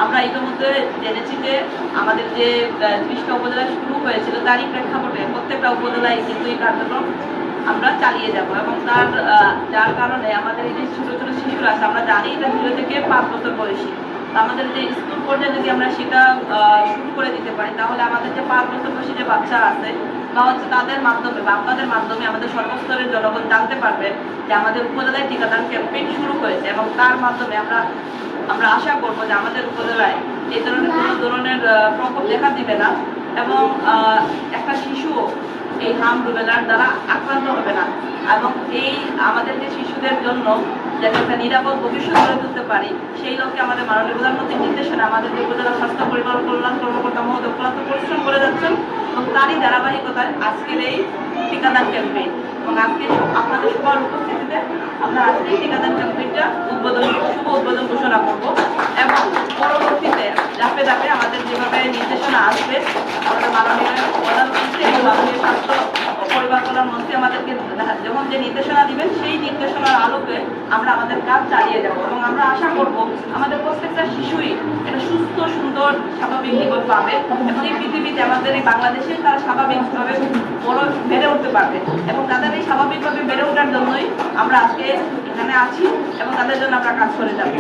আমরা ইতিমধ্যে জেনেছি যে আমাদের যে 30টা উপজেলায় শুরু হয়েছিল তারই প্রেক্ষাপটে প্রত্যেকটা উপজেলায় কিন্তু এই কার্যক্রম আমরা চালিয়ে যাব এবং যার কারণে আমাদের এই যে ছোট ছোট শিশুরা আছে, আমরা জানি এটা 0 থেকে 5 বছর বয়সী। আমাদের যে স্কুল পর্যায়ে যদি আমরা সেটা শুরু করে দিতে পারি, তাহলে আমাদের যে 5 বছর বয়সী যে বাচ্চা আছে বা হচ্ছে তাদের মাধ্যমে বা আপনাদের মাধ্যমে আমাদের সর্বস্তরের জনগণ জানতে পারবে যে আমাদের উপজেলায় টিকাদান ক্যাম্পেইন শুরু হয়েছে এবং তার মাধ্যমে আমরা আশা করব যে আমাদের উপজেলায় এই ধরনের কোনো ধরনের প্রকোপ দেখা দিবে না এবং একটা শিশুও এই হাম রুবেলার দ্বারা আক্রান্ত হবে না এবং এই আমাদের যে শিশুদের জন্য যাতে একটা নিরাপদ ভবিষ্যৎ গড়ে তুলতে পারি, সেই লক্ষ্যে আমাদের মাননীয় প্রধানমন্ত্রীর নির্দেশনা আমাদের যে উপজেলা স্বাস্থ্য পরিবার কল্যাণ কর্মকর্তা মহোদয় অক্লান্ত পরিশ্রম করে যাচ্ছেন এবং তারই ধারাবাহিকতায় আজকের এই টিকাদান ক্যাম্পেইন এবং আজকে আপনাদের সবার উপস্থিতিতে আমরা আজকে টিকাদান ক্যাম্পেইনটা শুভ উদ্বোধন ঘোষণা করব এবং পরবর্তীতে ধাপে ধাপে আমাদের যেভাবে নির্দেশনা আসবে আমাদের মাননীয় প্রধানমন্ত্রী এবং মাননীয় স্বাস্থ্য পরিবার কল্যাণ মন্ত্রী আমাদেরকে যখন যে নির্দেশনা দিবেন সেই নির্দেশনার আলোকে আমরা আমাদের কাজ চালিয়ে যাব এবং আমরা আশা করব আমাদের প্রত্যেকটা শিশুই একটা সুস্থ সুন্দর স্বাভাবিক জীবন পাবে এবং এই পৃথিবীতে আমাদের এই বাংলাদেশে তারা স্বাভাবিকভাবে বেড়ে উঠতে পারবে এবং তাদের এই স্বাভাবিকভাবে বেড়ে ওঠার জন্যই আমরা আজকে এখানে আছি এবং তাদের জন্য আমরা কাজ করে যাব।